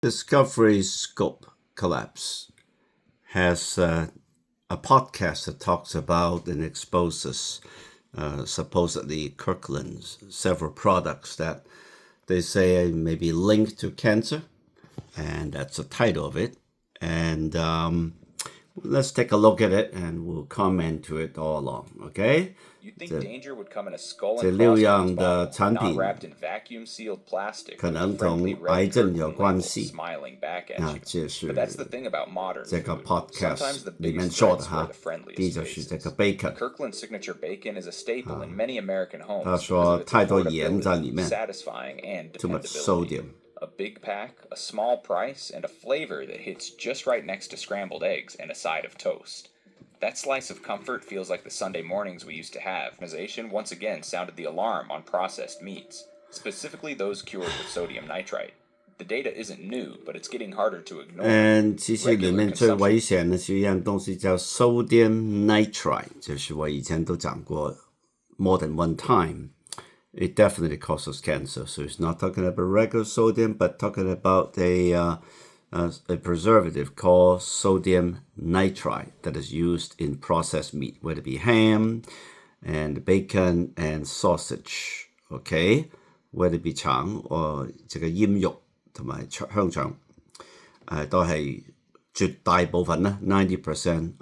Discovery Globe Collapse has a podcast that talks about and exposes supposedly Kirkland's several products that they say may be linked to cancer, and that's the title of it. And let's take a look at it, and we'll comment to it all along. Okay? You'd think danger would come in a skull 这 and 六 crossbones 样的 bottle, 产 not 品 wrapped in vacuum-sealed plastic, 可 with a 能 friendly 同 red 癌症 curtain 有 label 关系。 smiling back at 那 you. 这是 But that's the thing about modern 这个 food. podcast Sometimes the 里面 biggest 说的 threats 哈 are the 第一 friendliest 就是这个 faces. bacon Kirkland signature bacon is a staple in many American 他 homes because 说 of its 太多盐在里 affordability, 面 satisfying, and too much dependability. sodium A big pack, a small price, and a flavor that hits just right next to scrambled eggs and a side of toast. That slice of comfort feels like the Sunday mornings we used to have. Organization once again sounded the alarm on processed meats, specifically those cured with sodium nitrite. The data isn't new, but it's getting harder to ignore. And 其实里 Regular 面最 consumption 危险的是一样东西叫 sodium nitrite，就是我以前都讲过 more than one time. It definitely causes cancer. So it's not talking about regular sodium, but talking about a preservative called sodium nitrite that is used in processed meat, whether it be ham and bacon and sausage. Okay, whether it be 腸 or 這個醃肉同埋香腸，都係絕大部分啦 90%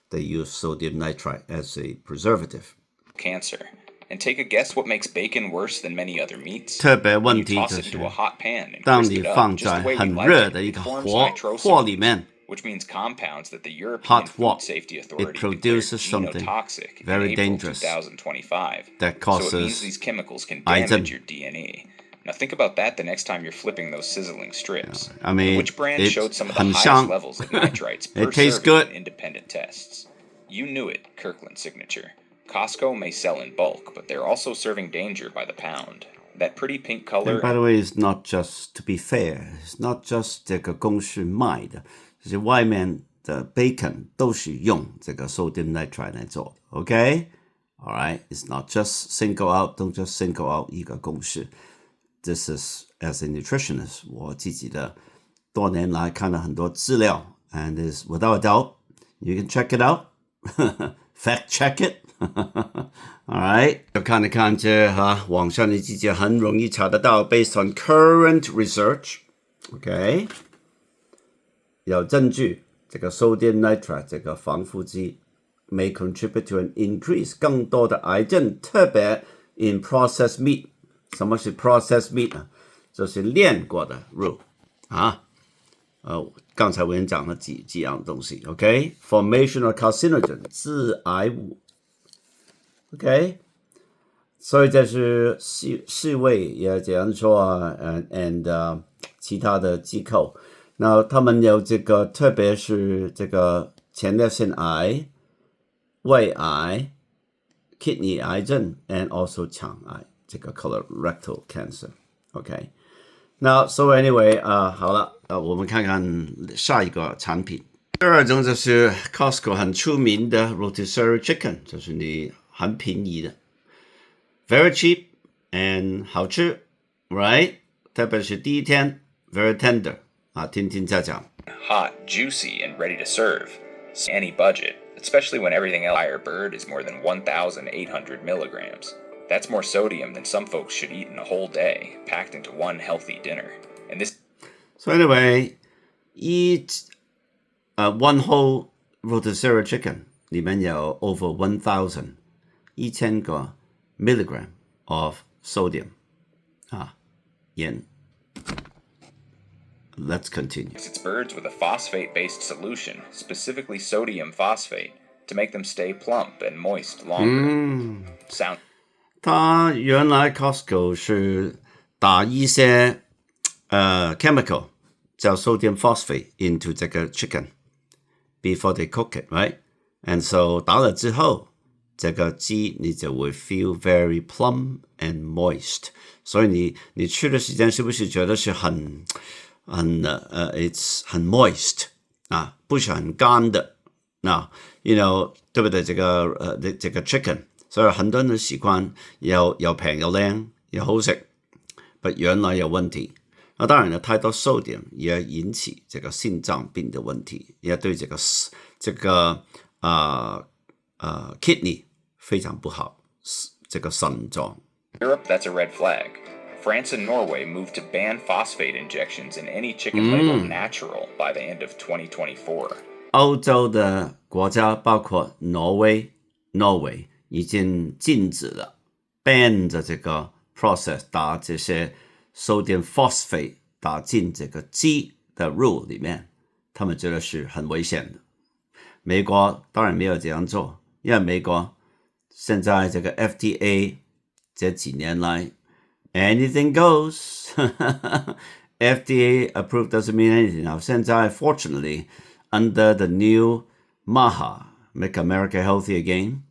they use sodium nitrite as a preservative. Cancer. And take a guess what makes bacon worse than many other meats? 特別 When 問 you 題 toss 就 it 是 into a hot pan and 當 crisp 你 it up 放 just 在 the way we 很 like 熱 it, 的一 it 個 forms 鍋 nitrosamines, 裡面 which means compounds that the European hot Food wok, Safety it Authority declared produces something genotoxic very in April dangerous 2025. that So it means causes these chemicals can 癌症 damage your DNA. Now think about that the next time you're flipping those sizzling strips. I mean, Which brand it showed some of the 很 highest 香 levels of nitrites per It tastes serving good in independent tests? You knew it, Kirkland signature. Costco may sell in bulk, but they're also serving danger by the pound. That pretty pink color. And by the way, it's not just, to be fair, it's not just 这个公式卖的，就是外面的 bacon 都是用这个 sodium nitrite 来做的 OK? Alright, it's not just single out, don't just single out 一个公式。This is, as a nutritionist, 我自己的多年来看了很多资料 and is without a doubt, you can check it out, fact check it. Alright, 就看一看这网上的记者很容易查得到 based on current research, OK? 有证据这个 sodium nitrite 这个防腐剂 may contribute to an increase 更多的癌症，特别 in processed meat。什么是 processed meat 呢？就是炼过的肉刚才我已经讲了几样东西 OK? Formation of carcinogen 致癌物 OK? 所以这是世卫也这样说and 其他的机构，那他们有这个特别是这个前列腺癌、胃癌、kidney 癌症 and also 肠癌，这个 colorectal cancer OK? 那 so anyway 好了我们看看下一个产品。第二种就是 Costco 很出名的 rotisserie chicken， 就是你很便宜的 very cheap and 好吃 right? 特别是第一天 very tender 听听再讲 Hot, juicy, and ready to serve. Any budget, especially when everything else Fire Bird is more than 1,800 milligrams. That's more sodium than some folks should eat in a whole day, packed into one healthy dinner. And this. So anyway, eat one whole rotisserie chicken 里面有 over 1,000个 milligram of sodium 盐。Let's continue. It's birds with a phosphate-based solution, specifically sodium phosphate, to make them stay plump and moist longer. Sound. 它原来 Costco 是打一些chemical 叫 sodium phosphate into 这个 chicken before they cook it, right? And so 打了之后，这个鸡你就会 feel very plump and moist. 所以你吃的时间是不是觉得是it's 很 moist 不是很干的那 you know 对不对这个 chicken 所以很多人喜歡又平又靚又好食 but 原來有問題那当然了，太多sodium也引起这个心脏病的问题，也对这个kidney 非常不好，这个肾脏。Europe, that's a red flag. France and Norway moved to ban phosphate injections in any chicken labeled natural by the end of 2024. 欧洲的国家包括挪威已经禁止了 ban 的这个 process 打这些 sodium phosphate 打进这个鸡的肉里面，他们觉得是很危险的。美国当然没有这样做，因为美国现在这个 FDA 这几年来 anything goes FDA approved doesn't mean anything. Now 现在 fortunately under the new MAHA Make America Healthy Again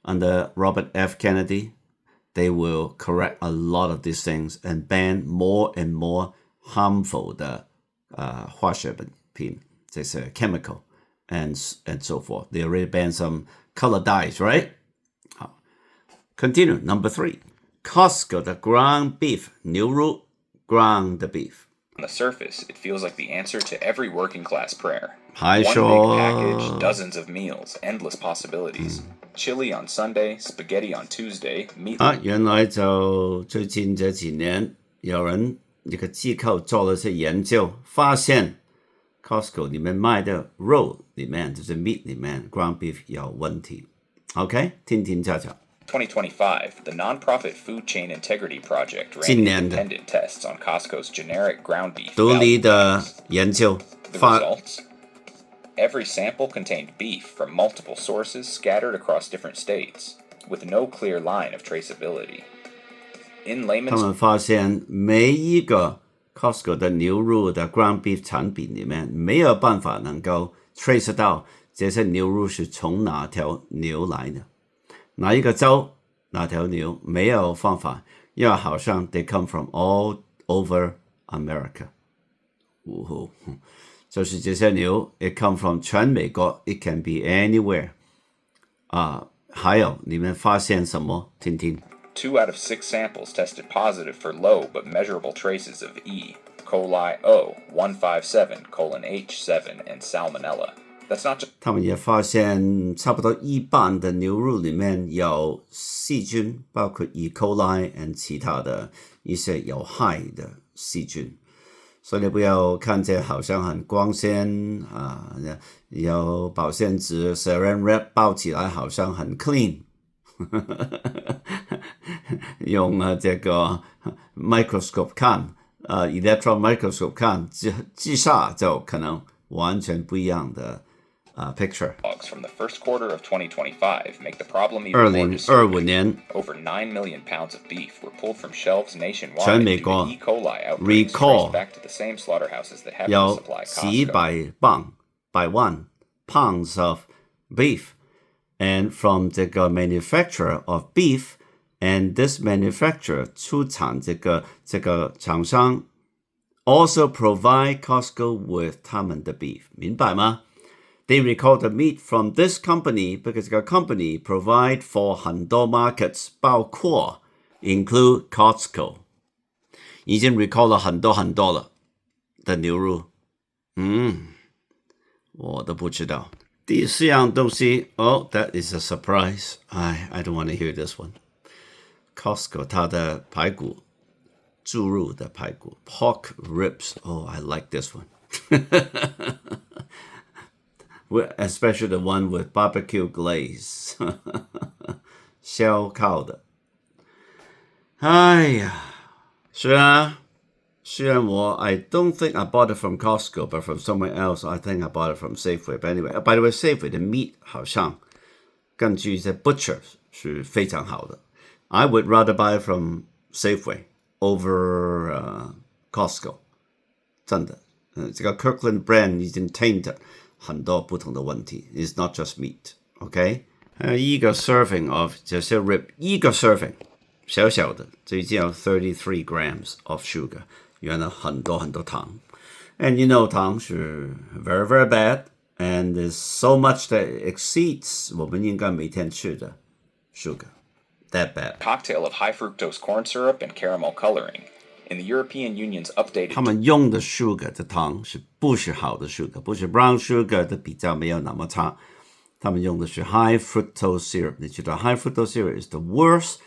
under Robert F. Kennedy, they will correct a lot of these things and ban more and more harmful 的化学品，这些 chemical and so forth. They already banned some color dyes, right? 好 Continue, number 3. Costco 的 ground beef 牛肉 ground beef. On the surface, it feels like the answer to every working class prayer. 还 One 说 big package, dozens of meals, endless possibilities. Chili on Sunday, spaghetti on Tuesday, meat. 原来就最近这几年有人一个机构做了些研究，发现 Costco 里面卖的肉里面就是 meat 里面 ground beef 有问题。OK， 听听瞧瞧。2025, the nonprofit Food Chain Integrity Project ran 今年的 independent tests on Costco's generic ground beef. 独立的研究 The 发 results? Every sample contained beef from multiple sources scattered across different states, with no clear line of traceability. In 他 layman's 们发现每一个 Costco 的牛肉的 ground beef 产品里面没有办法能够 trace 到这些牛肉是从哪条牛来的，哪一个州哪条牛没有方法，因为好像 they come from all over America。就是这些牛 it come from 全美国 it can be anywhere。还有你们发现什么？听听。2 out of 6 samples tested positive for low but measurable traces of E. coli O157:H7 and Salmonella. That's not just 他们也发现差不多一半的牛肉里面有细菌，包括 E. coli 和其他的一些有害的细菌。所以你不要看这好像很光鲜有保鲜纸 Saran Wrap 包起来好像很 clean 用这个 microscope 看electron microscope 看之下就可能完全不一样的picture. From the first quarter of 2025 make the problem even more disturbing. 2025年 Over 9 million pounds of beef were pulled from shelves nationwide 全美 due 国 to E. coli outbreaks traced back to the same slaughterhouses that happen to 有 supply 几 Costco. 百万 pounds of beef and from 这个 manufacturer of beef and this manufacturer 出产这个厂商 also provide Costco with 他们的 beef 明白吗？They recall the meat from this company because the company provide for 很多 markets 包括 include Costco 已经 recall 了很多了的牛肉我都不知道第四样东西 that is a surprise I don't want to hear this one Costco 它的排骨猪肉的排骨 pork ribs I like this one especially the one with barbecue glaze 烧烤的哎呀是啊虽然我 I don't think I bought it from Costco but from somewhere else I think I bought it from Safeway but anyway by the way Safeway the meat 好像根据这 butcher 是非常好的I would rather buy it from Safeway over Costco 真的这个 Kirkland brand 已经 tainted 很多不同的问题 It's not just meat OK 一个 serving of 这些 rib 一个 serving 小小的最近有33 grams of sugar 原来很多糖 and you know 糖是 very very bad and there's so much that exceeds 我们应该每天吃的 sugar that bad Cocktail of high fructose corn syrup and caramel coloring. In the European Union's updated 他们用的 sugar 的糖不是好的 sugar， 不是 brown sugar 的比较没有那么差，他们用的是 high fructose syrup。你知道 high fructose syrup is the worst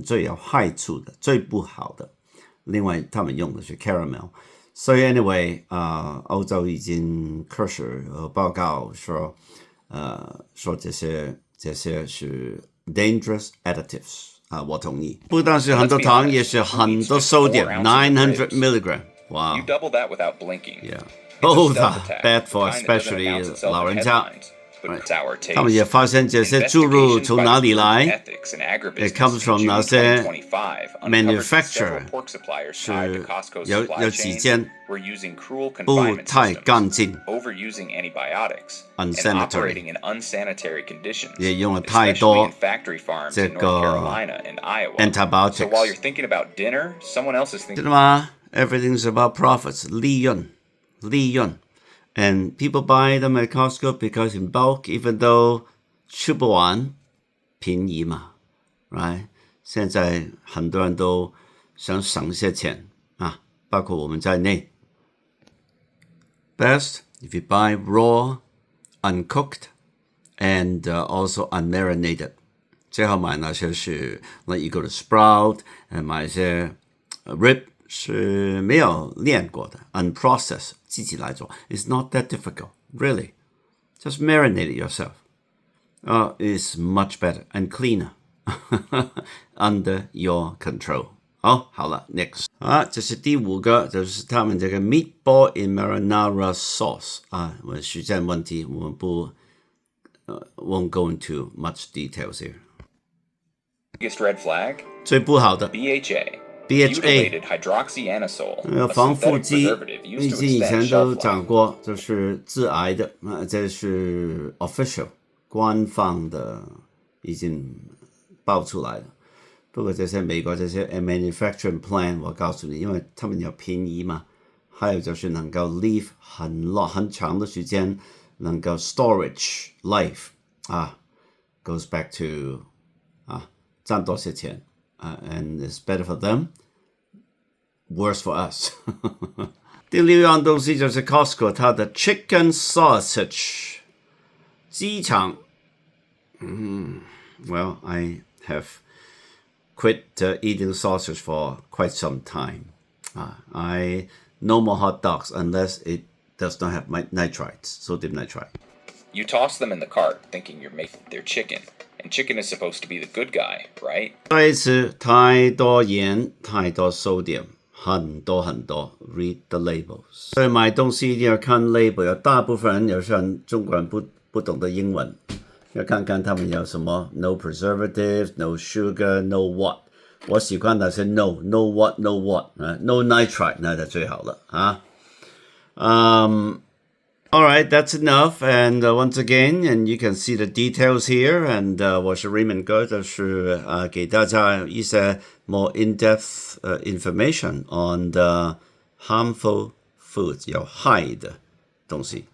最有害处的，最不好的。另外他们用的是 caramel。所以 anyway， 欧洲已经开始报告说这些是 dangerous additives。我同意。不但是很多糖，也是很多 sodium 900 milligram。Wow. You double that without blinking. Yeah. Both bad for especially 老人家。他们也发现这些注入从哪里来 ？It comes from 那些 manufacturer 是有几间不太干净 ，unsanitary 也用了太多这个 antibiotics。知道吗 ？Everything's about profits， 利润。And people buy them at Costco because in bulk, even though 吃不完，便宜嘛 ，right？ 现在很多人都想省些钱啊，包括我们在内。Best if you buy raw, uncooked, and also unmarinated. 最好买那些是 like you go to Sprout 买一些 rib 是没有炼过的 unprocessed 自己来做 It's not that difficult really just marinate it yourself it's much better and cleaner under your control 好了 next 这是第5个就是他们这个 Meatball in marinara sauce 我们时间问题我们不won't go into much details here Biggest red flag 最不好的 BHA BHA hydroxyanisole 防腐剂以前都讲过这是致癌的这是 official 官方的已经爆出来了不过这些美国这些 manufacturing plant 我告诉你因为他们要便宜嘛还有就是能够 live 很长的时间能够 storage life goes back to 赚多些钱and it's better for them, worse for us. 第6样东西就是 Costco 它的 chicken sausage 鸡肠Well, I have quit eating sausage for quite some time. I no more hot dogs unless it does not have nitrites, sodium nitrite. You toss them in the cart thinking you're making their chicken.And chicken is supposed to be the good guy, right? 再一次太多盐太多 sodium 很多 read the labels 所以买东西一定要看 label 有大部分人有些人中国人不懂得英文要看看他们有什么 no preservatives no sugar no what 我喜欢那些 no what no nitrite 那就最好了All right, that's enough. And once again, and you can see the details here. And 我是 Raymond 哥，就是给大家一些 more in-depth information on the harmful foods 有害的东西。